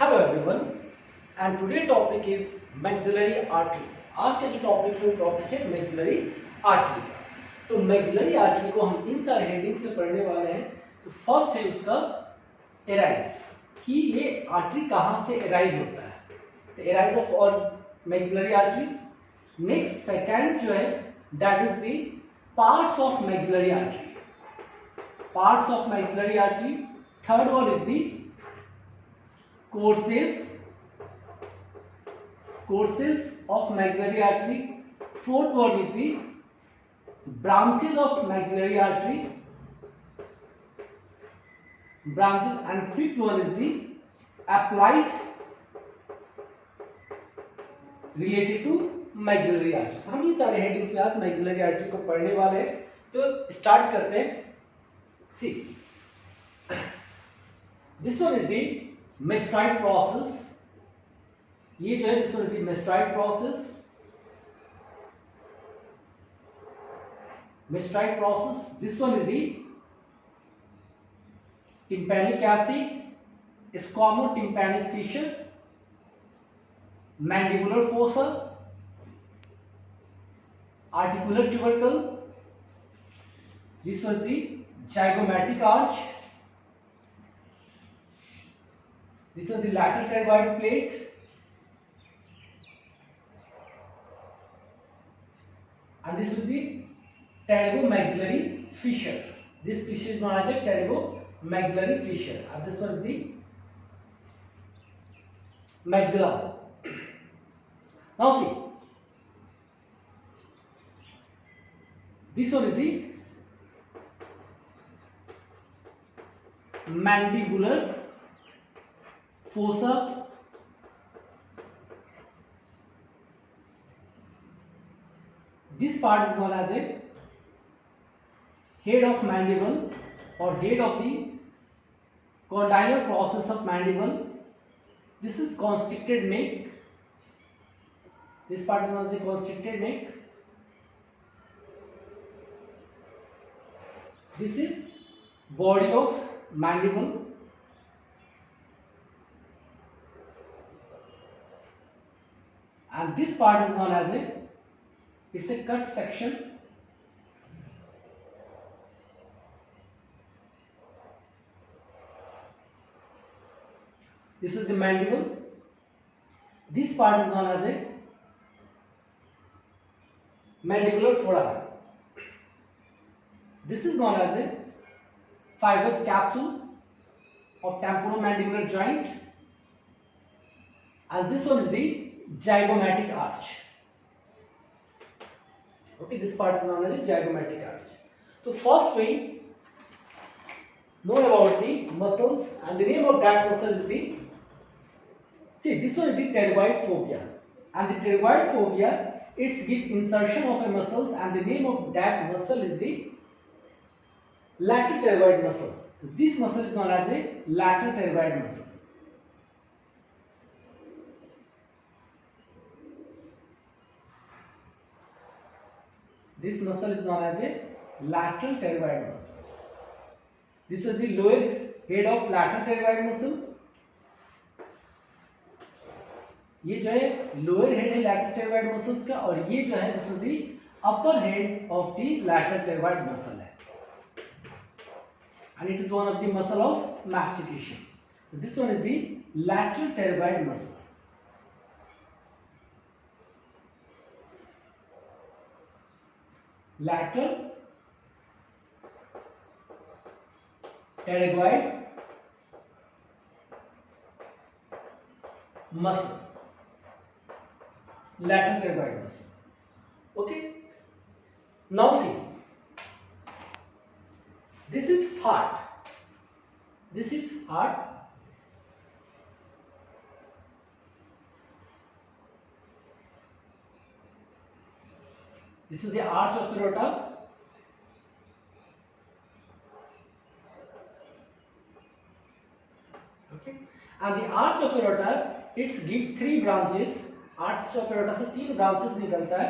Hello everyone, and today topic is maxillary artery. आज का जो टॉपिक है maxillary artery का। तो maxillary artery को हम इन सारे हेडिंग्स में पढ़ने वाले हैं। तो फर्स्ट है उसका एराइज, कि ये आर्टरी कहाँ से एराइज होता है, तो एराइज ऑफ और maxillary artery। नेक्स्ट सेकंड जो है that is the parts of maxillary artery, parts of maxillary artery। Third one is the courses of maxillary artery. Fourth one is the branches of maxillary artery, branches, and fifth one is the applied related to maxillary artery. हम इन सारे headings में आज maxillary artery को पढ़ने वाले हैं। तो start करते हैं। See this one is the mastoid process. ये जो है this one is the mastoid process. Mastoid process, this one is the tympanic cavity, squamo-tympanic fissure, mandibular fossa, articular tubercle, this one is the zygomatic arch, this is the lateral pterygoid plate, and this is the pterygomaxillary fissure. This fissure is known as a pterygomaxillary fissure, and this one is the maxilla. Now see, this one is the mandibular fossa, this part is known as a head of mandible or head of the condylar process of mandible. This is constricted neck, this part is known as a constricted neck. This is body of mandible, and this part is known as it's a cut section. This is the mandible. This part is known as a mandibular foramen. This is known as a fibrous capsule of temporomandibular joint, and this one is the zygomatic arch. Okay, this part is known as a zygomatic arch. So first we know about the muscles, and the name of that muscle is the, see, this one is the pterygoid fovea, and the pterygoid fovea, it's give insertion of a muscle, and the name of that muscle is the lateral pterygoid muscle. So this muscle is known as a lateral pterygoid muscle. This muscle is known as a lateral pterygoid muscle. This is the lower head of lateral pterygoid muscle. ये जो है lower head है lateral pterygoid muscles का, और ये जो है this is the upper head of the lateral pterygoid muscle है, and it is one of the muscle of mastication. So this one is the lateral pterygoid muscle. Lateral pterygoid muscle, lateral pterygoid muscle. Okay, now see, this is heart, this is heart, this is the arch of aorta, okay, and the arch of aorta, it's give three branches. Arch of aorta से तीन branches निकलता है।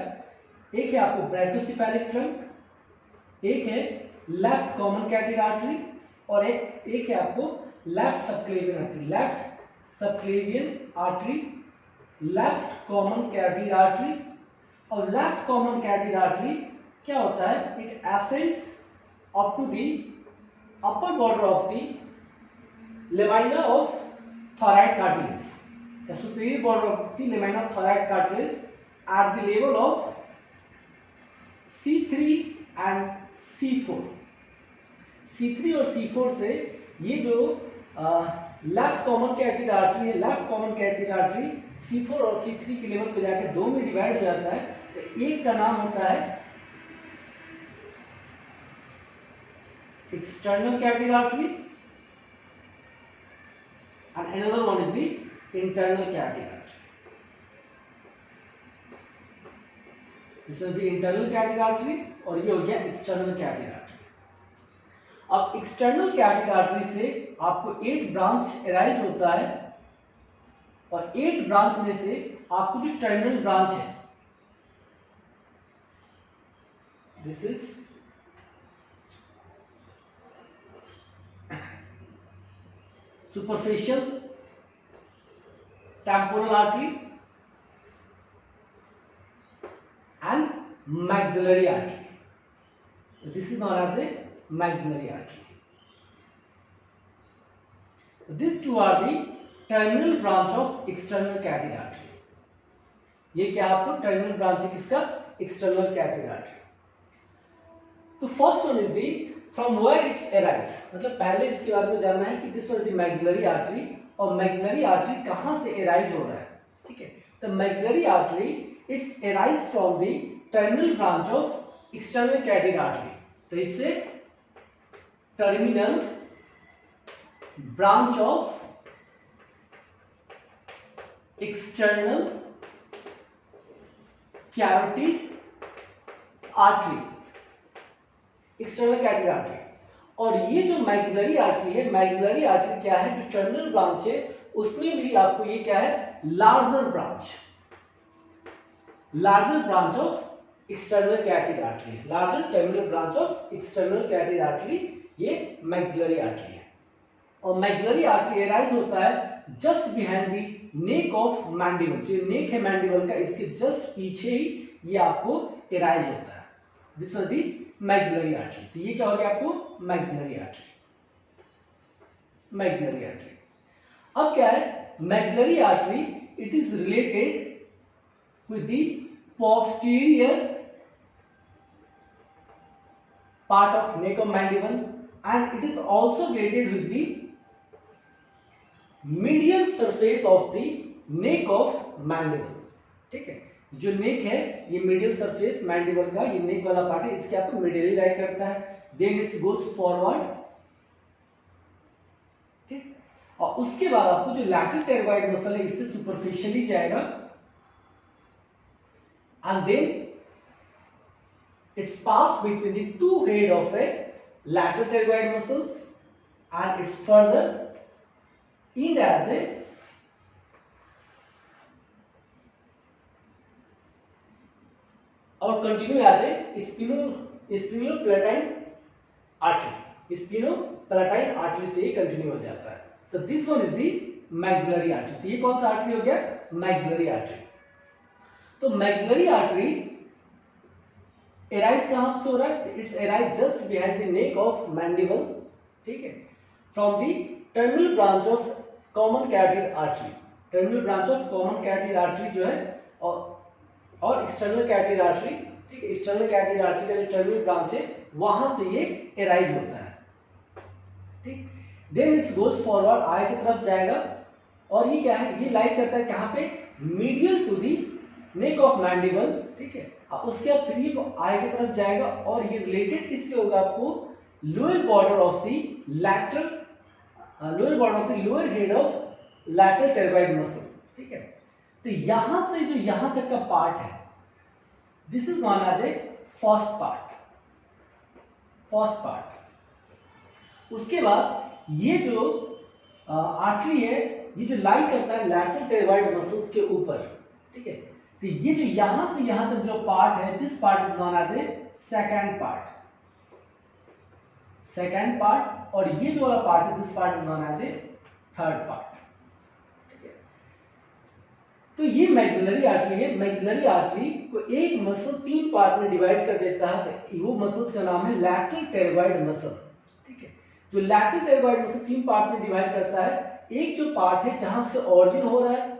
एक है आपको brachiocephalic trunk, एक है left common carotid artery, और एक है आपको left subclavian artery, left subclavian artery, left common carotid artery. और लेफ्ट कॉमन कैरोटिड आर्टरी क्या होता है, it ascends up to the upper border of the lamina of thyroid cartilage, the superior border of the lamina of thyroid cartilage at the level of C3 and C4। C3 और C4 से ये जो left common carotid artery है, left common carotid artery C4 और C3 के level पे जाके दो में डिवाइड हो जाता है। तो एक का नाम होता है external carotid artery and another one is the internal carotid artery. This is the internal carotid artery और ये हो गया external carotid artery। अब external carotid artery से आपको 8 ब्रांच अराइज होता है और 8 ब्रांच में से आपको जो टर्मिनल ब्रांच है, this is superficial temporal artery and maxillary artery. So this is known as a maxillary artery. So these two are the terminal branch of external carotid artery. ये क्या आपको टर्मिनल ब्रांच है किसका, external carotid artery. तो first one is the from where its arise, मतलब पहले इसके बारे में जानना है कि this one the maxillary artery और मैक्सिलरी आर्टरी कहां से अराइज हो रहा है। ठीक है, तो maxillary artery it's arise from the terminal branch of external carotid artery. तो its a terminal branch of external carotid artery, external carotid artery. और ये जो मैक्सिलरी आर्टरी है, मैक्सिलरी आर्टरी क्या है, जो टर्मिनल ब्रांच है उसमें भी आपको ये क्या है, larger branch, larger branch of external carotid artery, larger terminal branch of external carotid artery, ये मैक्सिलरी आर्टरी है। और मैक्सिलरी आर्टरी अराइज होता है just behind the neck of mandible, जो नेक है मैंडिबल का, इसके जस्ट पीछे ही ये आपको अराइज होता है। This was the maxillary artery. तो ये क्या हो गया आपको, मैक्सिलरी आर्टरी, मैक्सिलरी आर्टरी। अब क्या है, maxillary artery it is related with the posterior part of neck of mandible and it is also related with the medial surface of the neck of mandible. ठीक है, जो नेक है ये medial surface mandible का, ये नेक वाला पार्ट है, इसके आपको मीडियली लाइक करता है, देन इट्स गोज फॉरवर्ड। ठीक, और उसके बाद आपको जो लैटरल टेरोइड मसल है इससे सुपरफिशियली जाएगा and then its pass between the two head of a lateral pterygoid muscles and its further end as a और continue as a sphenopalatine artery, sphenopalatine artery से कंटिन्यू हो जाता है। तो this one is the maxillary artery. तो ये कौन सा आर्टरी हो गया, मैक्सिलरी आर्टरी। तो मैक्सिलरी आर्टरी एराइज कहां से हो रहा है, its arise just behind the neck of mandible. ठीक है, from the terminal branch of common carotid artery, terminal branch of common carotid artery जो है और एक्सटर्नल कैरोटिड आर्टरी। ठीक है, एक्सटर्नल कैरोटिड आर्टरी का जो टर्मिनल ब्रांच है वहां से ये एराइज होता है। ठीक, देन इट्स गोज फॉरवर्ड, आगे की तरफ जाएगा और ये क्या है, ये लाइक करता है कहां पे, medial to the neck of mandible. ठीक है, उसके बाद फिर ये आगे की तरफ जाएगा और ये रिलेटेड किससे होगा आपको, lower border of the lateral, lower border of the lower head of lateral pterygoid muscle. ठीक है, तो यहां से जो यहां तक का पार्ट है this is known as a first part, first part. उसके बाद ये जो आर्टरी है ये जो लाई करता है लैटरल टेरोइड मसल्स के ऊपर। ठीक है, तो ये जो यहां से यहां तक जो पार्ट है this part is known as a second part, second part. और ये जो वाला पार्ट है this part is known as a third part. तो ये मैक्सिलरी आर्टरी है। मैक्सिलरी आर्टरी को एक मसल 3 पार्ट में डिवाइड कर देता है, वो मसल्स का नाम है लैटरल टेरोइड मसल। ठीक है, जो लैटरल टेरोइड मसल 3 पार्ट में डिवाइड करता है। एक जो पार्ट है जहां से ऑरिजिन हो रहा है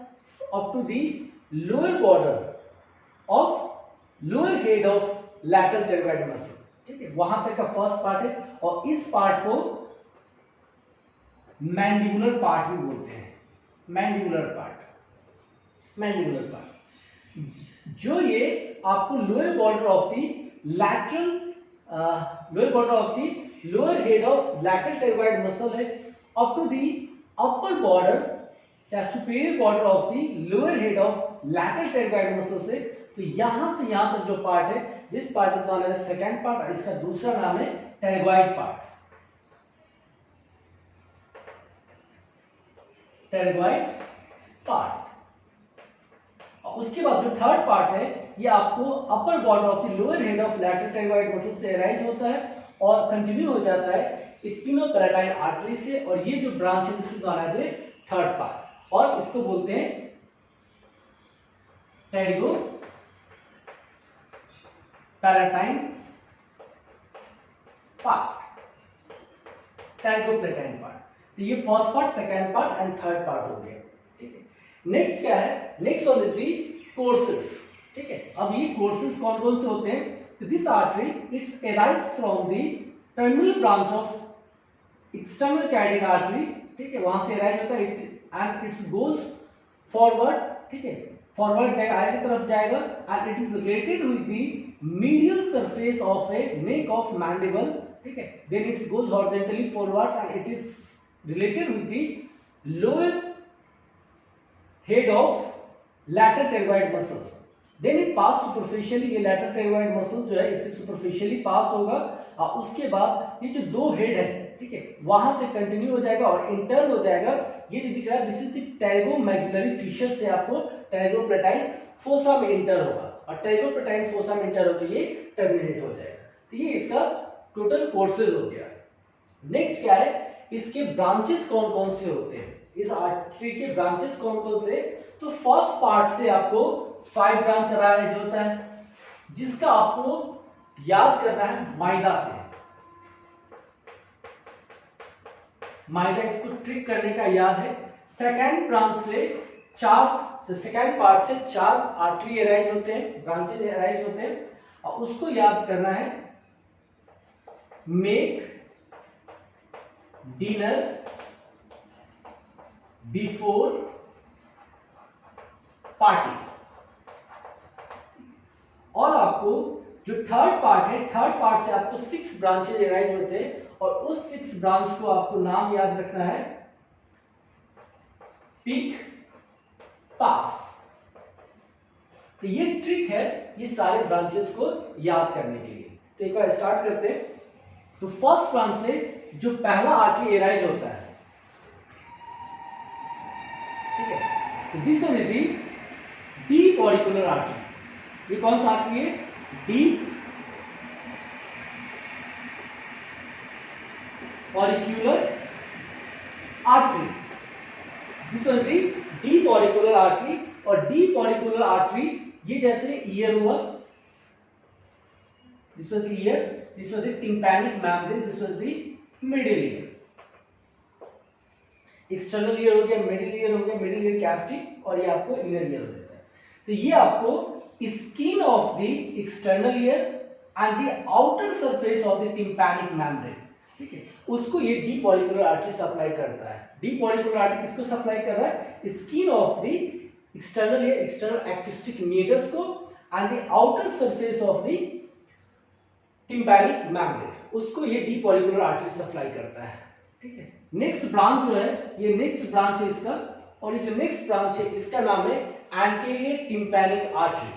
up to the lower border of lower head of lateral pterygoid muscle. ठीक है, वहां तक का फर्स्ट पार्ट है, और इस पार्ट को मैंडिबुलर पार्ट भी बोलते हैं। मैंडिबुलर पार्ट, मैंडिबुलर पार्ट जो ये आपको lower border of the lateral lower border of the lower head of lateral pterygoid muscle है up to the upper border चाहे superior border of the lower head of lateral pterygoid muscle से। तो यहां से यहां तक जो पार्ट है, this part is known as second part, और इसका दूसरा नाम है टेरोइड पार्ट, टेरोइड पार्ट। और उसके बाद जो थर्ड पार्ट है, ये आपको upper border of the lower head of lateral pterygoid muscle से अराइज होता है और कंटिन्यू हो जाता है स्पिनोपैराटाइन आर्टरी से, और ये जो ब्रांच है this is known as a third part, और इसको बोलते हैं pterygopalatine part, pterygopalatine part. तो ये first part, second part and third part हो गया। ठीक है, नेक्स्ट क्या है, next one is the courses. ठीक है, अब ये कोर्सेस कौन कौन से होते हैं? तो this artery it's arise from the terminal branch of external carotid artery. ठीक है, वहां से अराइज होता है एंड इट्स गोज फॉरवर्ड। ठीक है, फॉरवर्ड जाएगा, आगे की तरफ जाएगा, and it is related with the medial surface of a neck of mandible. ठीक है, then it goes horizontally forwards and it is related with the lower head of lateral pterygoid muscles. Then it pass superficially, ये lateral pterygoid muscle जो है इसके superficially pass होगा, और उसके बाद ये जो दो हेड है, ठीक है, वहां से कंटिन्यू हो जाएगा और इंटर हो जाएगा। ये जो दिख रहा है दिस इज द टेरिगोमैक्सिलरी फिशर से आपको टेरिगोपैराटाइन फोसा में इंटर होगा, और टेरिगोपैराटाइन फोसा में इंटर होकर ये टर्मिनेट हो जाएगा। तो ये इसका टोटल कोर्सेज हो गया। नेक्स्ट क्या है, इसके ब्रांचेस कौन कौन से होते हैं, इस आर्टरी के ब्रांचेस कौन कौन से? तो फर्स्ट पार्ट से आपको 5 ब्रांच अराइज होता है, जिसका आपको याद करना है माइदा से। माइदा इसको ट्रिक करने का याद है। सेकेंड ब्रांच से 4, सेकेंड पार्ट से 4 आर्टरी अराइज होते हैं, ब्रांचेज अराइज होते हैं, और उसको याद करना है मेक डिनर बिफोर पार्टी। और आपको जो थर्ड पार्ट है, थर्ड पार्ट से आपको 6 ब्रांचेज अराइज होते हैं, और उस 6 ब्रांच को आपको नाम याद रखना है पिक पास। तो ये ट्रिक है ये सारे ब्रांचेस को याद करने के लिए। तो एक बार स्टार्ट करते हैं। तो फर्स्ट ब्रांच से जो पहला आर्टरी अराइज होता है, ठीक है, तो this one is the deep auricular artery. ये कौन सा आर्टरी है? Deep auricular artery. This one is the deep auricular artery. और डीप ऑरिकुलर आर्टरी ये जैसे ईयर हुआ, this was the year, this was the tympanic membrane, this was the middle ear. External ear हो गया, middle ear हो गया, middle ear cavity, और ये आपको इनर ईयर हो जाता है। तो ये आपको skin of the external year and the outer surface of the tympanic membrane, ठीक है, उसको ये डीप ऑरिकुलर आर्टरी सप्लाई करता है। डीप ऑरिकुलर आर्टरी किसको सप्लाई कर रहा है? Skin of the external ear, external acoustic meatus को, and the outer surface of the tympanic membrane, उसको ये डीप ऑरिकुलर आर्टरी सप्लाई करता है। ठीक है, नेक्स्ट ब्रांच जो है, ये नेक्स्ट ब्रांच है इसका, और ये जो नेक्स्ट ब्रांच है इसका नाम है एंटीरियर टिम्पैनिक आर्टरी।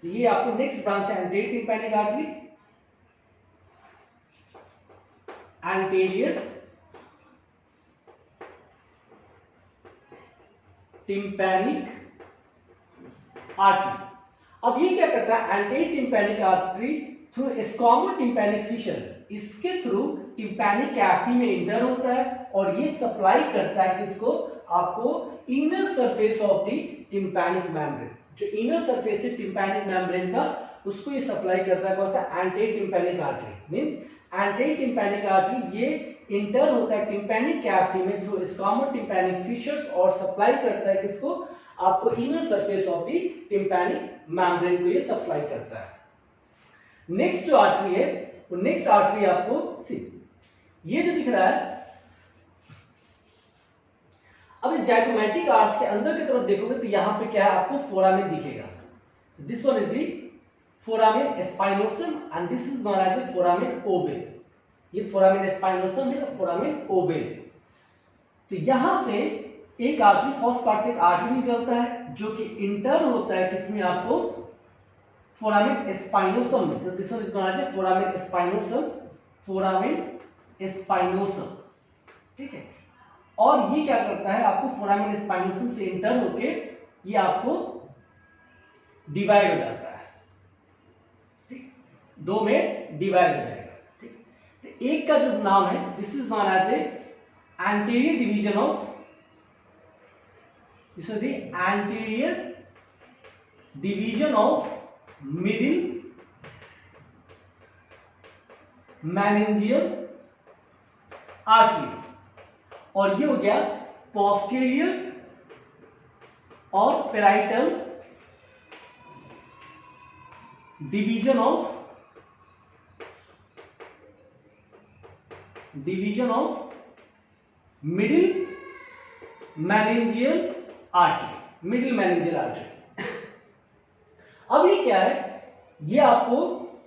ये आपको नेक्स्ट ब्रांच है anterior tympanic artery, anterior tympanic artery. अब ये क्या करता है? Anterior tympanic artery through squamo tympanic fissure, इसके थ्रू टिम्पैनिक कैविटी में इंटर होता है और ये सप्लाई करता है किसको, आपको inner surface of the tympanic membrane. जो इनर सरफेस है टिम्पैनिक मेम्ब्रेन का, उसको ये सप्लाई करता है कौन सा, anterior tympanic artery. Means anterior tympanic artery ये इंटर होता है टिम्पैनिक कैविटी में थ्रू स्क्वामो टिम्पैनिक फिशर्स और सप्लाई करता है किसको, आपको inner surface of the tympanic membrane को ये सप्लाई करता है। नेक्स्ट जो आर्टरी है वो नेक्स्ट आर्टरी आपको ये जो दिख रहा है, अब जाइगोमैटिक आर्च के अंदर की तरफ देखोगे तो यहां पे क्या है, आपको फोरामेन दिखेगा। This one is the foramen spinosum and this is known as a foramen oval. ये फोरामेन स्पाइनोसम है, फोरामेन ओवल। तो यहां से एक आर्टरी, फर्स्ट पार्ट से एक आर्टरी निकलता है जो कि इंटर होता है किसमें, आपको फोरामेन स्पाइनोसम में। तो this one is known as a foramen spinosum, foramen spinosum, ठीक है। और ये क्या करता है, आपको फोरामेन स्पाइनोसम से इंटर होके ये आपको डिवाइड हो जाता है, ठीक, दो में डिवाइड हो जाएगा, ठीक। तो एक का जो नाम है, this is known as a anterior division of, this is the anterior division of middle meningeal artery, और ये हो गया पोस्टीरियर और parietal division of middle meningeal artery, middle meningeal artery. अब ये क्या है, ये आपको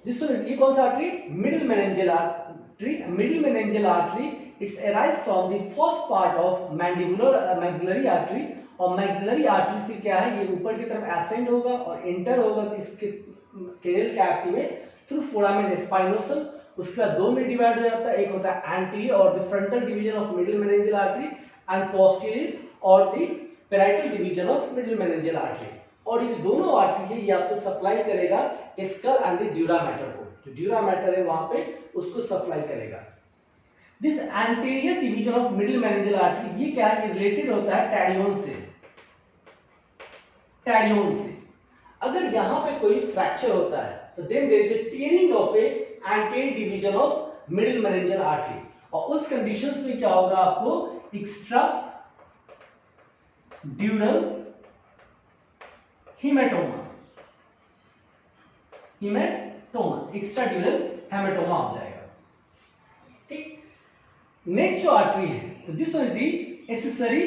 ये कौन सा artery, middle meningeal artery. Middle meningeal artery it's arise from the first part of mandibular maxillary artery, और मैक्सिलरी आर्टरी से क्या है, ये ऊपर की तरफ एसेंड होगा और एंटर होगा किसके, क्रेनियल कैविटी में थ्रू फोरामेन स्पाइनोसम। उसके बाद दो में डिवाइड हो जाता है, एक होता है anterior or the frontal division of middle meningeal artery and posterior or the parietal division of middle meningeal artery. और ये दोनों आर्टरी है ये आपको सप्लाई करेगा skull and the dura mater को, जो ड्यूरा मैटर है वहां पे उसको सप्लाई करेगा। This anterior division of middle meningeal artery ये क्या है, ये रिलेटेड होता है टैडियोन से। टैडियोन से अगर यहां पे कोई फ्रैक्चर होता है तो then there is a tearing of a anterior division of middle meningeal artery, और उस कंडीशंस में क्या होगा, आपको extra dural haematoma, extra dural haematoma हो जाएगा, ठीक। नेक्स्ट जो आर्टरी है, तो this one is the accessory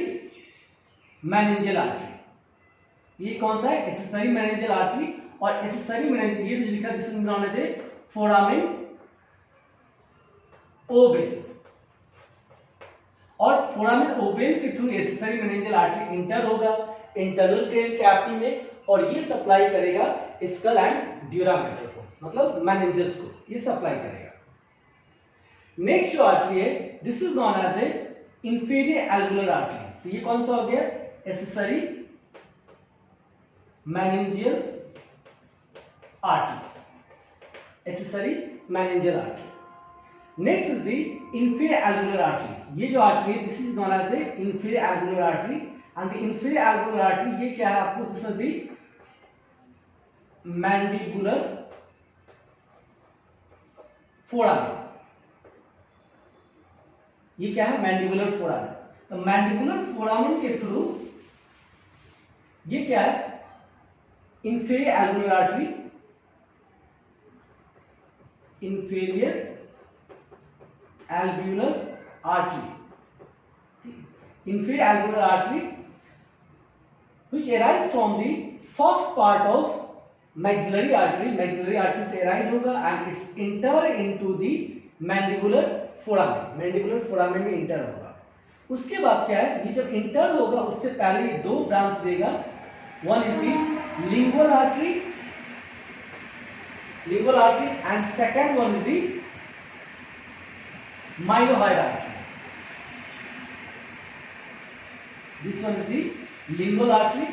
meningeal artery. ये कौन सा है, एक्सेसरी मेनिंजियल आर्टरी। और एक्सेसरी मेनिंजियल, ये जो लिखा है this is known as a foramen oval, और फोरामेन ओवल के through accessory meningeal artery inter होगा इंटरनल क्रेनियल कैविटी में, और ये सप्लाई करेगा स्कल एंड ड्यूरा मैटर को, मतलब मेनिंजेस को ये सप्लाई करेगा। नेक्स्ट जो आर्टरी है, this is known as a inferior alveolar artery. तो ये कौन सा हो गया, accessory meningeal artery, accessory meningeal artery. Next is the inferior alveolar artery. ये जो आर्टरी है this is known as a inferior alveolar artery, and the inferior alveolar artery ये क्या है, आपको this is the mandibular foramen. ये क्या है, मैंडिबुलर फोरामेन। तो मैंडिबुलर फोरामेन के थ्रू ये क्या है, inferior alveolar artery, inferior alveolar artery, inferior alveolar artery which arise from the first part of maxillary artery, maxillary artery से arise होगा and it's enter into the mandibular foramen, mandibular foramen में enter होगा। उसके बाद क्या है, ये जब इंटर होगा उससे पहले ये दो ब्रांच देगा, one is the lingual artery, and second one is the mylohyoid artery. This one is the lingual artery,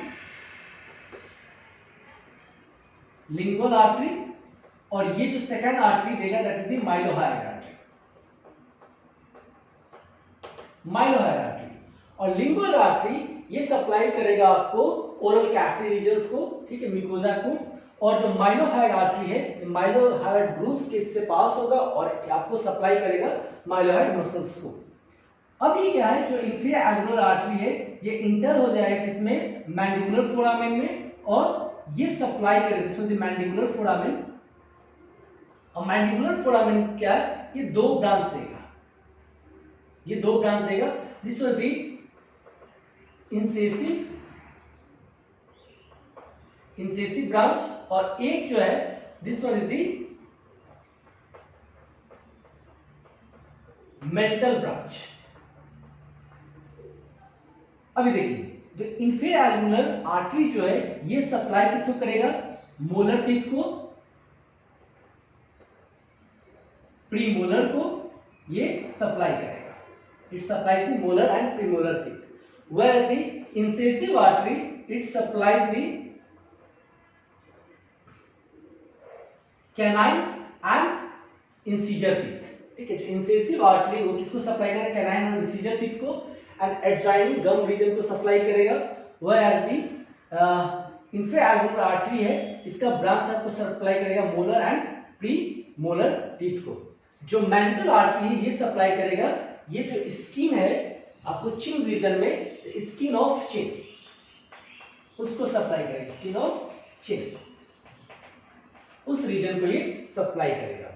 और ये जो सेकंड आर्टरी देगा that is the mylohyoid artery. Mylohyoid artery. और लिंगुअल आर्टरी ये सप्लाई करेगा आपको oral cavity regions को, ठीक है, म्यूकोजा को। और जो माइलोहाइड आर्टरी है, माइलोहाइड ग्रूव के इससे पास होगा और आपको सप्लाई करेगा माइलोहाइड मसल्स को। अब ये क्या है, जो इंफीरियर एल्वियोलर आर्टरी है ये इंटर हो जाएगा किसमें, मैंडिबुलर फोरामेन में, और ये सप्लाई करेगा किसमें, मैंडिबुलर फोरामेन। और मैंडिबुलर फोरामेन क्या है, ये दो ब्रांच देगा, ये दो ब्रांच देगा। दिस विल बी इंसेसिव ब्रांच, और एक जो है this one is the mental branch. अभी देखिए, जो इंफीरियर एल्वियोलर आर्टरी जो है ये सप्लाई किसको करेगा, मोलर टीथ को, प्रीमोलर को ये सप्लाई करेगा। It supplies the molar and premolar teeth, where the incisive artery it supplies the canine and incisor teeth, ठीक है। जो incisive artery वो किसको सप्लाई करेगा, canine और incisor teeth को, and adjoining gum region को सप्लाई करेगा। whereas the inferior alveolar artery है, इसका ब्रांच आपको सप्लाई करेगा मोलर एंड प्रीमोलर टीथ को। जो मेंटल आर्टरी है ये सप्लाई करेगा, ये जो स्किन है आपको चिन रीजन में, स्किन ऑफ चिन उसको सप्लाई करेगा, स्किन ऑफ चिन उस रीजन को ये सप्लाई करेगा।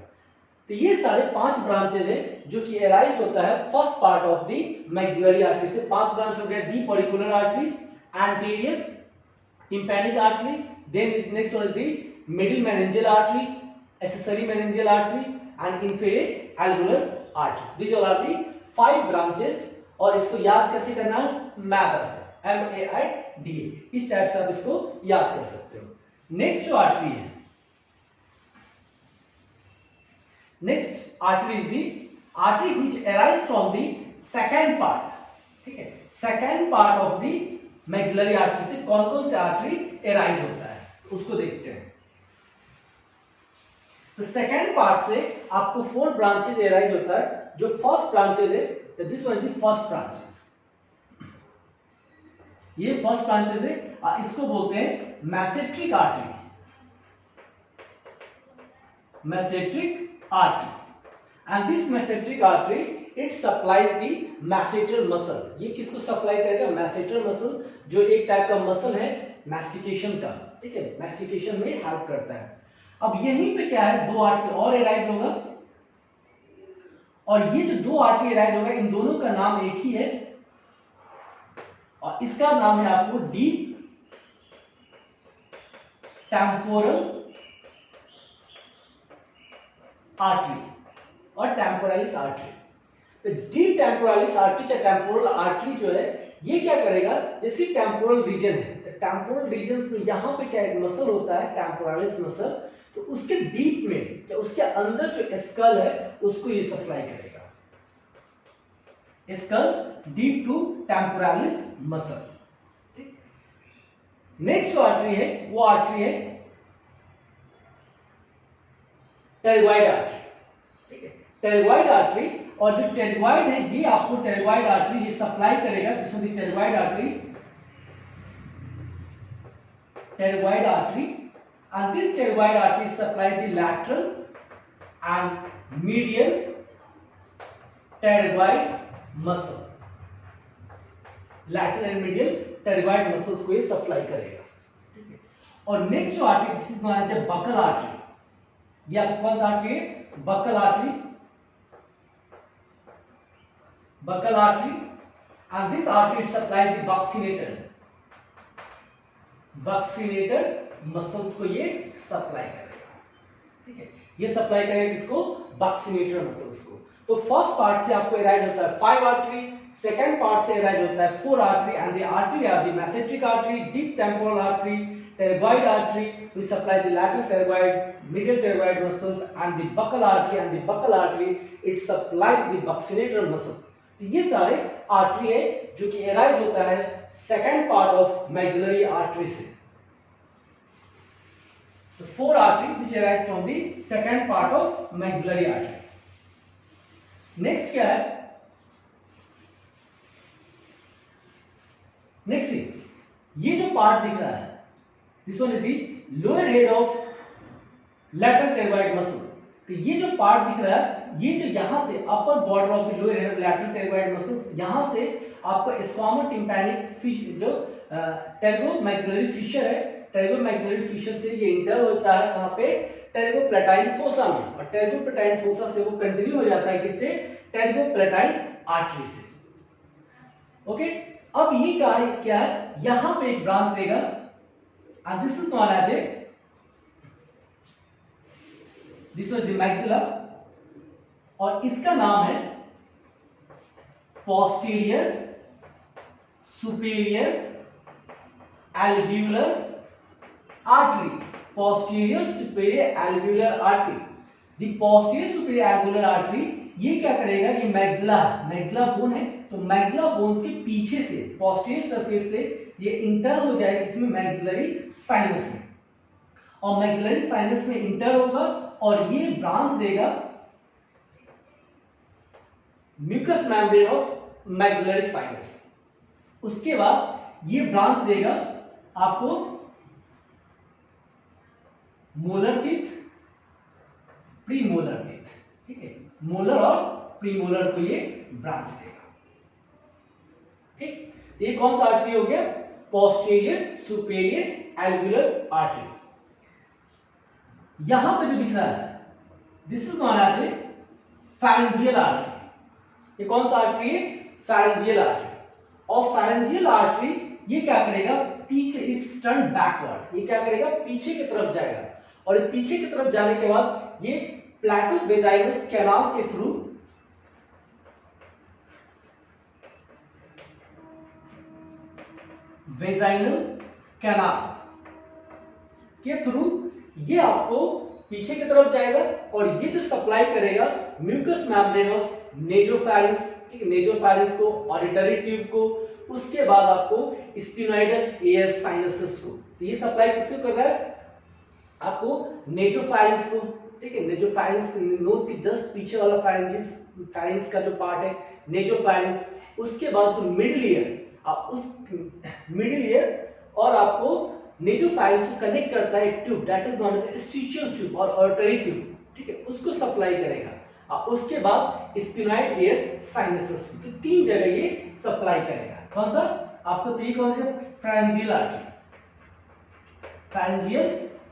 तो ये सारे 5 ब्रांचेज है जो कि एराइज होता है first part of the maxillary artery से। 5 ब्रांच हो गया, deep auricular artery, anterior tympanic artery, then is next one the middle meningeal artery, accessory meningeal artery and inferior alveolar artery. These all are the 5 branches. और इसको याद कैसे करना है, मैदर से, MAIDA, इस टाइप से आप इसको याद कर सकते हो। नेक्स्ट जो आर्टरी है, next artery is the artery which arise from the second part, ठीक है। Second part of the maxillary artery से कौन कौन से आर्टरी अराइज होता है उसको देखते हैं। तो सेकंड पार्ट से आपको 4 ब्रांचेज अराइज होता है। जो फर्स्ट ब्रांचेज है, this one is the first branches, ये फर्स्ट ब्रांचेस है, इसको बोलते हैं masseteric artery, masseteric artery. And this masseteric artery it supplies the masseter muscle. ये किसको सप्लाई करेगा, मैसेटर मसल, जो एक टाइप का मसल है मैस्टिकेशन का, ठीक है, मैस्टिकेशन में हेल्प करता है। अब यहीं पे क्या है, 2 आर्टरी और अराइज होगा, और ये जो 2 आर्टरी अराइज होगा इन दोनों का नाम एक ही है, और इसका नाम है आपको डीप टेम्पोरल आर्टरी और टेम्पोरालिस आर्टरी। तो डीप टेम्पोरालिस आर्टरी या टेम्पोरल आर्टरी जो है ये क्या करेगा, जैसे टेम्पोरल रीजन है, तो टेम्पोरल रीजन में यहां पे क्या एक मसल होता है टेम्पोरालिस मसल, तो उसके डीप में या उसके अंदर जो स्कल है उसको ये सप्लाई करेगा, skull deep to temporalis muscle. Next जो आर्टरी है वो आर्टरी है टेरिगॉइड आर्टरी, ठीक है, टेरिगॉइड आर्टरी। और जो टेरिगॉइड है ये आपको टेरिगॉइड आर्टरी ये सप्लाई करेगा, जिसमें pterygoid artery, pterygoid artery, and this pterygoid artery supplies the lateral and medial pterygoid muscle, lateral and medial pterygoid muscles को ये सप्लाई करेगा, ठीक है। और नेक्स्ट जो आर्टरी जिसको माना जाता है बकल आर्टरी, ये कौन सा आर्टरी है, buccal artery, buccal artery, and this artery supplies the buccinator muscles को ये सप्लाई करेगा, ठीक है, ये सप्लाई करेगा किसको, बक्सिनेटर मसल्स को। तो फर्स्ट पार्ट से आपको अराइज होता है 5 आर्टरी, सेकंड पार्ट से अराइज होता है 4 artery, and the artery are the masseteric artery, deep temporal artery, pterygoid artery which supply the lateral pterygoid, medial pterygoid muscles, and the buccal artery, and the buccal artery it supplies the buccinator muscle। तो ये सारे artery है जो कि arise होता है second part of maxillary artery से। The 4 arteries which arise from the second part of maxillary artery। Next क्या है, नेक्स्ट ये जो पार्ट दिख रहा है, this one is the lower head of lateral pterygoid muscle. तो ये जो पार्ट दिख रहा है, ये जो यहां से upper border of the lower head of lateral pterygoid muscles, यहां से आपका स्क्वामोटिम्पैनिक फिश जो टेर्गोमैक्सिलरी फिशर है, टेर्गोमैक्सिलरी फिशर से ये इंटर होता है कहां पे, टेर्गोप्लेटाइन फोसा में, और टेर्गोप्लेटाइन फोसा से वो कंटिन्यू हो जाता है किससे, टेर्गोप्लेटाइन आर्टरी से। ओके, अब ये क्या है, यहां पे एक ब्रांच देगा, this is known as a, this was the maxilla, और इसका नाम है posterior superior alveolar artery, posterior superior alveolar artery. The posterior superior alveolar artery ये क्या करेगा, ये मैक्सिला बोन है, तो मैक्सिला बोन के पीछे से पोस्टीरियर सरफेस से ये इंटर हो जाएगा इसमें मैक्सिलरी साइनस में, और मैक्सिलरी साइनस में इंटर होगा और ये ब्रांच देगा mucous membrane of maxillary sinus. उसके बाद ये ब्रांच देगा आपको मोलर टीथ, प्रीमोलर टीथ, ठीक है, मोलर और प्रीमोलर को ये ब्रांच देगा। ठीक, ये कौन सा आर्टरी हो गया, पोस्टीरियर सुपीरियर एल्व्यूलर आर्टरी। यहां पे जो दिख रहा है, this is known as a pharyngeal artery. ये कौन सा आर्टरी है, फैरेंजियल आर्टरी। और फैरेंजियल आर्टरी ये क्या करेगा, पीछे, इट्स टर्न बैकवर्ड, ये क्या करेगा, पीछे की तरफ जाएगा, और पीछे की तरफ जाने के बाद ये प्लैटो वेजाइनस कैनाल के थ्रू वेजाइनल कैनाल के थ्रू ये आपको पीछे की तरफ जाएगा, और ये जो सप्लाई करेगा म्यूकस मेम्ब्रेन ऑफ नेजोफैरिंक्स, ठीक है, नेजोफैरिंक्स को, ऑडिटरी ट्यूब को, उसके बाद आपको स्पिनोइडल एयर साइनसेस को। तो ये सप्लाई किसको कर रहा है, आपको नेजोफैरिंक्स को, ठीक है, नेजोफैरिंक्स नोज के जस्ट पीछे वाला फैरिंक्स का जो पार्ट है नेजोफैरिंक्स, उसके बाद जो मिडिल ईयर, उस मिडिल ईयर और आपको नेजोफैरिंक्स को कनेक्ट करता है tube, that is known as eustachian tube और ऑडिटरी ट्यूब, ठीक है, उसको सप्लाई करेगा, और उसके बाद स्पिनोइड एयर साइनसेस, तो तीन जगह ये सप्लाई करेगा। कौन सा, आपको तो कौन सा, pharyngeal artery, pharyngeal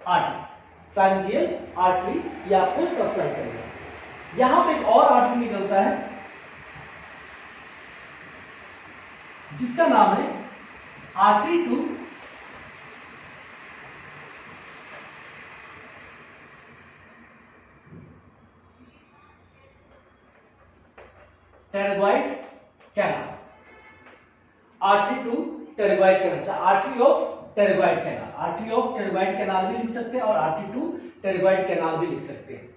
artery, pharyngeal artery ये आपको सप्लाई करेगा। यहां पे एक और आर्टरी निकलता है जिसका नाम है artery to pterygoid canal, artery to pterygoid canal, artery of pterygoid canal, artery of pterygoid canal भी लिख सकते हैं और आर्टरी टू टेरगॉइड कैनाल भी लिख सकते हैं।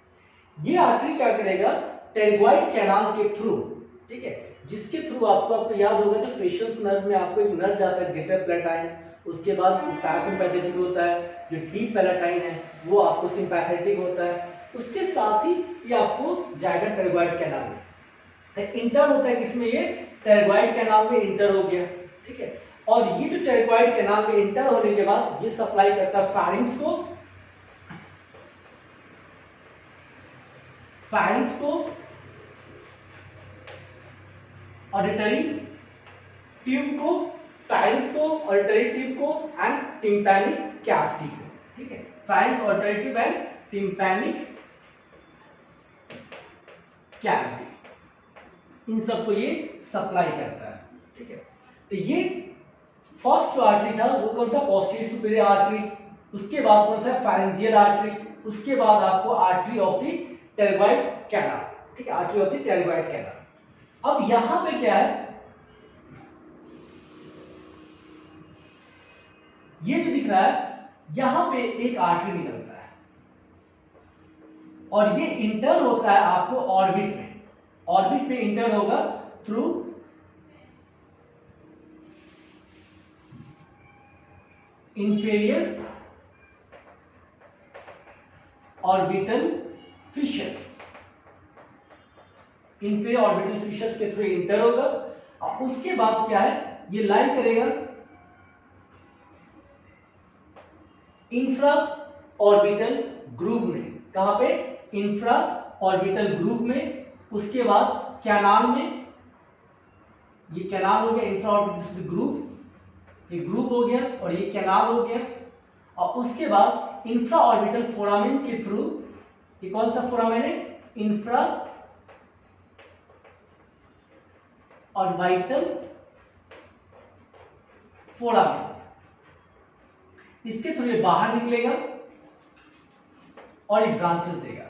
ये आर्टरी क्या करेगा, टेरगॉइड कैनाल के थ्रू, ठीक है, जिसके थ्रू आपको याद होगा जो फेशियल नर्व में आपको एक नर्व जाता है ग्रेटर पैलेटाइन, उसके बाद पैरासिम्पैथेटिक होता है, जो डीप पैलेटाइन है वो आपको सिंपैथेटिक होता है, उसके साथ ही ये आपको जाएगा टेरगॉइड कैनाल में, इंटर होता है किसमें, ये टेरगॉइड कैनाल में इंटर हो गया, ठीक है, और ये जो टेरगॉइड कैनाल में इंटर होने के बाद ये सप्लाई करता है फैरिंक्स को, ऑडिटरी ट्यूब को, फैरिंक्स को, ऑडिटरी ट्यूब को एंड टिम्पैनिक कैविटी को, ठीक है, pharynx, auditory tube and tympanic cavity, इन सबको ये सप्लाई करता है, ठीक है। तो ये फर्स्ट जो आर्टरी था वो कौन सा, पोस्टीरियर सुपीरियर आर्टरी, उसके बाद कौन सा, फैरेंजियल आर्टरी, उसके बाद आपको artery of the pterygoid canal, ठीक है, artery of the pterygoid canal. अब यहां पे क्या है, ये जो दिख रहा है यहां पे एक आर्टरी निकलता है और ये इंटर होता है आपको ऑर्बिट में, ऑर्बिट में इंटर होगा through inferior orbital fissure, inferior orbital fissures के थ्रू इंटर होगा, और उसके बाद क्या है, ये लाई करेगा इंफ्रा ऑर्बिटल ग्रूव में। कहां पे? इंफ्रा ऑर्बिटल ग्रूव में। उसके बाद कैनाल में, ये कैनाल हो गया इंफ्रा ऑर्बिटल ग्रूव, ये ग्रूव हो गया और ये कैनाल हो गया। और उसके बाद इंफ्रा ऑर्बिटल फोरामेन के थ्रू, ये कौन सा फोरामेन है? Infra orbital foramen. इसके थ्रू ये बाहर निकलेगा और एक ब्रांचेस देगा।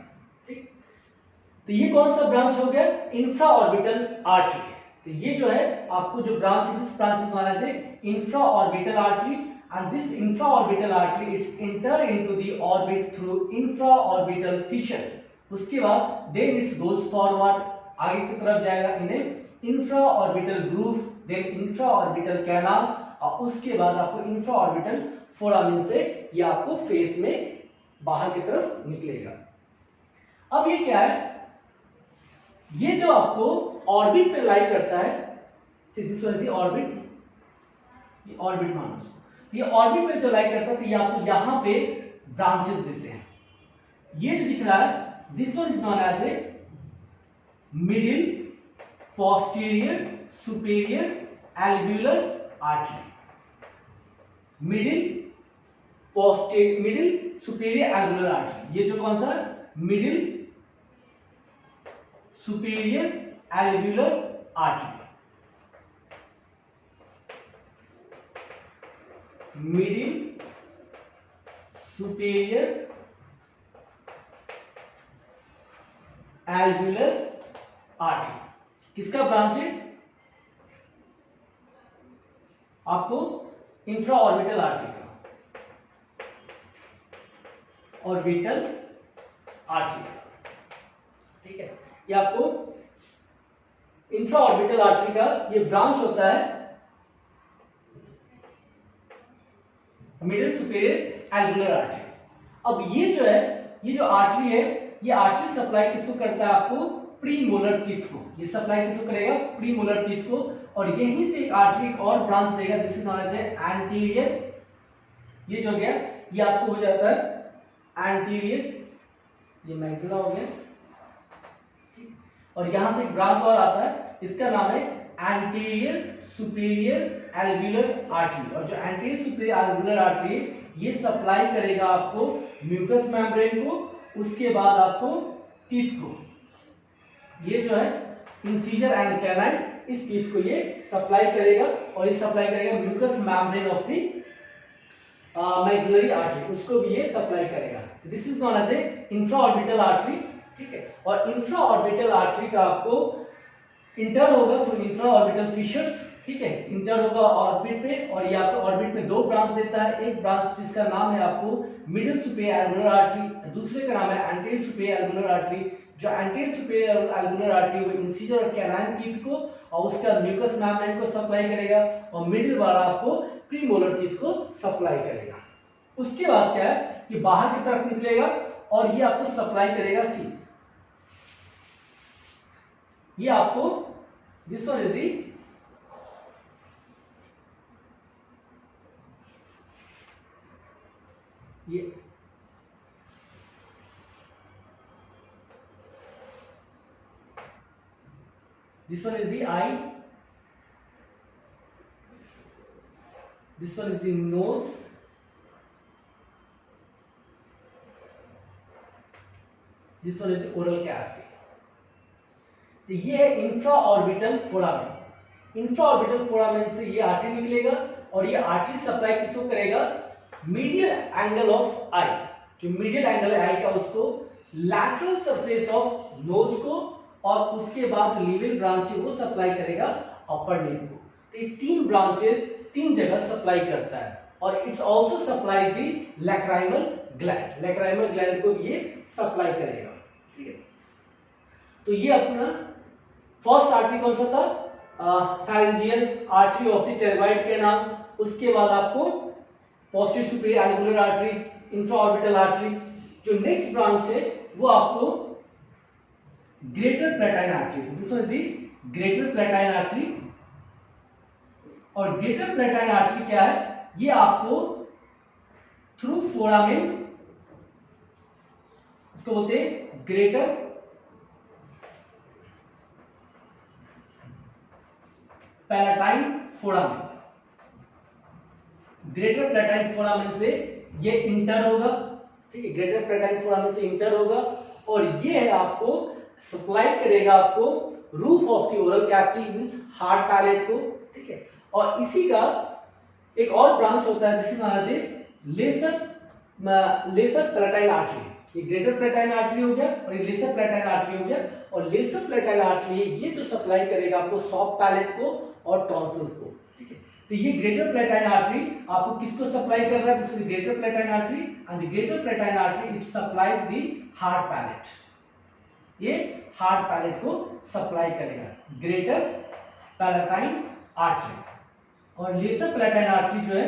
ठीक, तो ये कौन सा ब्रांच हो गया? Infra orbital artery. तो ये जो है आपको जो ब्रांच है, this branch is known as infra orbital artery, and this infra orbital artery it's enter into the orbit through infra orbital fissure. उसके बाद देन इट्स गोज फॉरवर्ड, आगे की तरफ जाएगा in infra orbital groove, then infra orbital canal, और उसके बाद आपको इंफ्रा ऑर्बिटल फोरामेन से ये आपको फेस में बाहर की तरफ निकलेगा। अब ये क्या है? ये जो आपको ऑर्बिट पे लाई करता है, सीधी ऑर्बिट, ये ऑर्बिट मानो इसको। ये ऑर्बिट पे जो लाई करता है तो ये आपको यहां पे ब्रांचेस देते हैं। ये जो दिख रहा है, this one is known as a middle posterior superior alveolar artery. Middle superior alveolar artery, ये जो कौन सा? Middle superior alveolar artery. Middle superior alveolar artery किसका ब्रांच है? आपको इंफ्रा ऑर्बिटल आर्टरी का, ऑर्बिटल आर्टरी का। ठीक है, ये आपको इंफ्रा ऑर्बिटल आर्टरी का ये ब्रांच होता है मिडिल सुपीरियर एल्व्यूलर आर्टरी। अब ये जो है, ये जो आर्टरी है, ये आर्टरी सप्लाई किसको करता है? आपको प्रीमोलर टीथ को। ये सप्लाई किसको करेगा? प्रीमोलर टीथ को। और यहीं से एक आर्टरी और ब्रांच देगा, this is known as anterior. ये जो गया ये आपको हो जाता है एंटीरियर, ये मैक्सिला हो गया। और यहां से एक ब्रांच और आता है, इसका नाम है एंटीरियर सुपीरियर एल्व्यूलर आर्टरी। और जो एंटीरियर सुपीरियर एल्व्यूलर आर्टरी ये सप्लाई करेगा आपको म्यूकस मेम्ब्रेन को, उसके बाद आपको टीथ को। ये जो है इंसीजर एंड कैनाइन, इस टीथ को ये सप्लाई करेगा, और ये सप्लाई करेगा mucous membrane of the maxillary artery, उसको भी ये सप्लाई करेगा। This is known as infra orbital artery. ठीक है, और इंफ्रा ऑर्बिटल आर्टरी का आपको इंटर होगा थ्रू इंफ्रा ऑर्बिटल फिशर्स। ठीक है, इंटर होगा ऑर्बिट पे, और ये आपको ऑर्बिट में दो ब्रांच देता है। एक ब्रांच जिसका नाम है आपको मिडिल सुपीरियर एल्व्यूलर आर्टरी, दूसरे का नाम है एंटीरियर सुपीरियर एल्व्यूलर आर्टरी। जो एंटीरियर सुपीरियर एल्व्यूलर आर्टरी वो इंसीजर और कैनाइन टीथ को और उसका म्यूकस मेम्ब्रेन को सप्लाई करेगा, और मिडिल वाला आपको प्रीमोलर टीथ को सप्लाई करेगा। उसके बाद क्या है, ये बाहर की तरफ निकलेगा और ये आपको सप्लाई करेगा सी। ये आपको दिस वन इज दी ये this one is the eye, this one is the nose, this one is the oral cavity। तो ये है infra orbital foramen. Infra orbital foramen से ये आर्टरी निकलेगा, और ये आर्टरी सप्लाई किसको करेगा? मीडियल एंगल ऑफ आई, जो मीडियल एंगल है आई का, उसको लैटरल सरफेस ऑफ नोज को, और उसके बाद लिविल ब्रांच वो सप्लाई करेगा अपर लिप को। तो ये तीन ब्रांचेस तीन जगह सप्लाई करता है, और it's also supply the lacrimal gland. Lacrimal gland को ये सप्लाई करेगा। ठीक है, तो ये अपना फर्स्ट आर्टरी कौन सा था? Pharyngeal artery of the pterygoid canal. उसके बाद आपको posterior superior alveolar artery, infra orbital artery. जो नेक्स्ट ब्रांच है वो आपको greater palatine artery, this is the greater palatine artery. और ग्रेटर प्लेटाइन आर्टरी क्या है? ये आपको थ्रू फोरामेन, इसको बोलते हैं greater palatine foramen. Greater palatine foramen से ये इंटर होगा, ठीक है, ग्रेटर पैलेटाइन फोरामेन से इंटर होगा और ये है आपको सप्लाई करेगा आपको roof of the oral cavity means hard palate को, ठीक है। और इसी का एक और ब्रांच होता है जिसे माना जाए लेसर पैलेटाइन आर्टरी। ये ग्रेटर पैलेटाइन आर्टरी हो गया और ये लेसर पैलेटाइन आर्टरी हो गया। और लेसर पैलेटाइन आर्टरी ये जो सप्लाई करेगा आपको सॉफ्ट पैलेट को और टॉन्सिल्स को, ठीक है। तो ये ग्रेटर पैलेटाइन आर्टरी आपको किसको सप्लाई कर रहा है? This is greater palatine artery and the greater palatine artery it supplies the hard palate, ये हार्ड पैलेट को सप्लाई करेगा ग्रेटर पैलेटाइन आर्टरी। और लेसर पैलेटाइन आर्टरी जो है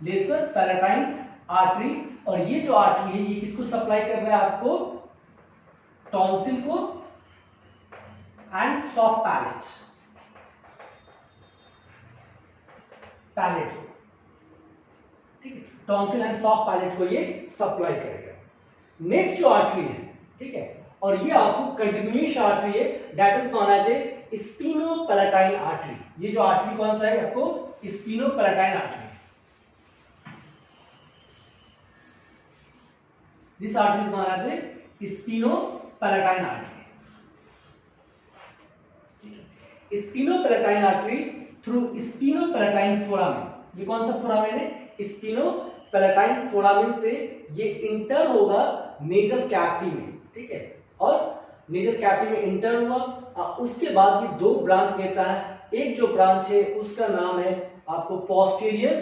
लेसर पैलेटाइन आर्टरी, और ये जो आर्टरी है ये किसको सप्लाई कर रहा है आपको? टॉन्सिल को एंड सॉफ्ट पैलेट को, ठीक है, टॉन्सिल एंड सॉफ्ट पैलेट को ये सप्लाई करेगा। नेक्स्ट जो आर्टरी है, ठीक है, और ये आपको कंटिन्यूअस आर्टरी है, that is known as a sphenopalatine artery. ये जो आर्टरी कौन सा है आपको? Sphenopalatine artery. This artery is known as a sphenopalatine artery. Sphenopalatine artery through sphenopalatine foramen. ये कौन सा फोरामेन है? स्पिनोपैलेटाइन फोरामेन से ये इंटर होगा नेजल कैविटी में, ठीक है। और नेजल कैविटी में इंटर हुआ, उसके बाद ये दो ब्रांच देता है। एक जो ब्रांच है उसका नाम है आपको पोस्टीरियर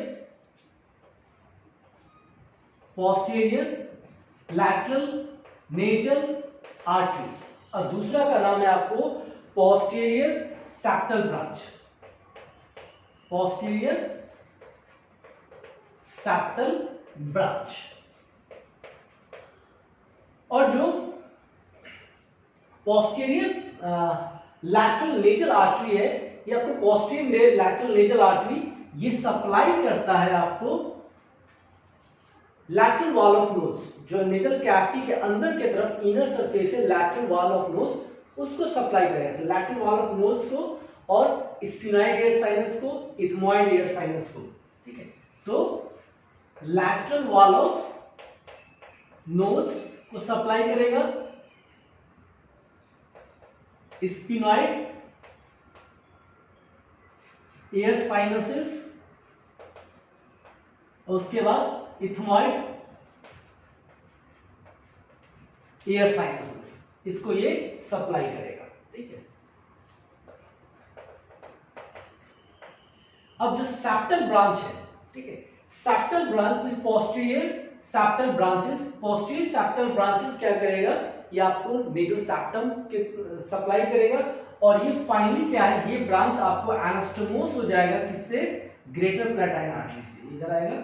लैटरल नेजल आर्टरी, और दूसरा का नाम है आपको पोस्टीरियर सैप्टल ब्रांच, पोस्टीरियर सैप्टल ब्रांच। और जो पोस्टीरियर लैटरल नेजल आर्टरी है, ये आपको पोस्टीरियर लैटरल नेजल आर्टरी ये सप्लाई करता है आपको लैटरल वॉल ऑफ नोज, जो नेजल कैविटी के अंदर के तरफ इनर सरफेस है लैटरल वॉल ऑफ नोज, उसको सप्लाई करेगा। तो लैटरल वॉल ऑफ नोज को और स्फिनॉइड एयर साइनस को, इथमॉइड एयर साइनस को, ठीक है। तो लैटरल वॉल ऑफ नोज को सप्लाई करेगा स्फिनॉइड एयर साइनसेस, और उसके बाद इथमॉइड एयर साइनसेस, इसको ये सप्लाई करेगा, ठीक है। अब जो सैप्टल ब्रांच है, ठीक है, सैप्टल branch means posterior सैप्टल branches. Posterior सैप्टल branches क्या करेगा? ये आपको नेजल सैप्टम के सप्लाई करेगा। और ये फाइनली क्या है? ये ब्रांच आपको एनास्टोमोस हो जाएगा किससे? ग्रेटर पैलेटाइन आर्टरी से, इधर आएगा,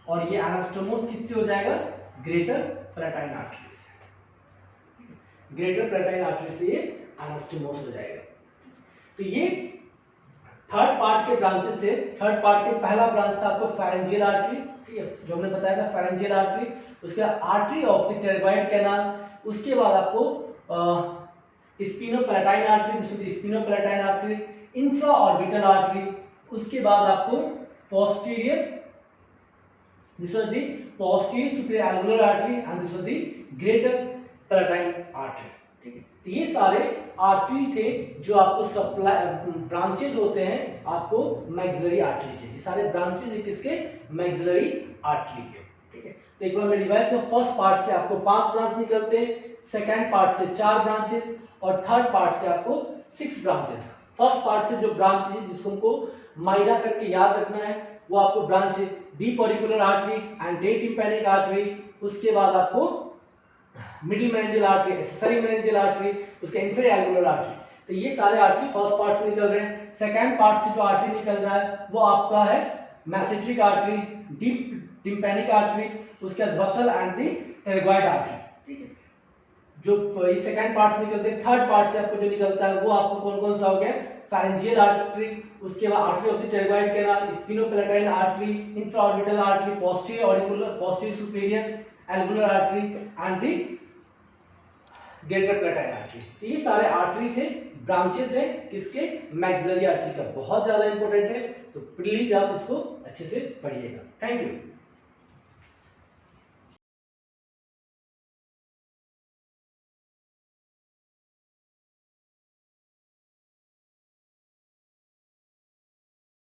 और ये एनास्टोमोस किससे हो जाएगा? ग्रेटर पैलेटाइन आर्टरी से। ग्रेटर पैलेटाइन आर्टरी से ये एनास्टोमोस हो जाएगा। तो ये थर्ड पार्ट के ब्रांचेस थे। थर्ड पार्ट के पहला ब्रांच था आपको फेरेंजियल आर्टरी, ठीक है, जो हमने बताया था फेरेंजियल आर्टरी। उसके बाद artery of the pterygoid canal, उसके बाद आपको sphenopalatine artery, this is sphenopalatine artery, infra orbital artery, उसके बाद आपको posterior, this was the posterior superior alveolar artery and this was the greater palatine artery, ठीक है। तो ये सारे आर्टरी थे जो आपको सप्लाई ब्रांचेस होते हैं आपको मैक्सिलरी आर्टरी के। ये सारे ब्रांचेस है किसके? मैक्सिलरी आर्टरी के, ठीक है। तो एक बार मैं रिवाइज कर, फर्स्ट पार्ट से आपको 5 ब्रांच निकलते हैं, सेकंड पार्ट से 4 ब्रांचेस, और थर्ड पार्ट से आपको 6 ब्रांचेस। फर्स्ट पार्ट से जो ब्रांच है जिसको हमको माइदा करके याद रखना है, वो आपको ब्रांच है deep auricular artery and day tympanic artery, उसके बाद आपको middle meningeal artery, accessory meningeal artery, उसके इंफीरियर एल्वुलर आर्टरी। तो ये सारे आर्टरी फर्स्ट पार्ट से निकल रहे हैं। सेकंड पार्ट से जो आर्टरी निकल रहा है वो आपका है मेसेट्रिक आर्टरी, डीप टिम्पैनिक आर्टरी, उसके बाद बकल एंड द टेरगॉइड आर्टरी, ठीक है। जो इस सेकंड पार्ट से निकलते हैं, थर्ड पार्ट से आपको जो निकलता है वो आपको कौन कौन सा हो गया? फेरेंजियल आर्टरी, उसके बाद artery of the pterygoid canal, sphenopalatine artery, infraorbital artery, posterior auricular, posterior superior alveolar artery and the greater palatine artery. तो ये सारे आर्टरी थे, ब्रांचेस हैं किसके, मैक्सिलरी आर्टरी का। बहुत ज्यादा इंपॉर्टेंट है, तो प्लीज आप उसको अच्छे से पढ़िएगा। Thank you.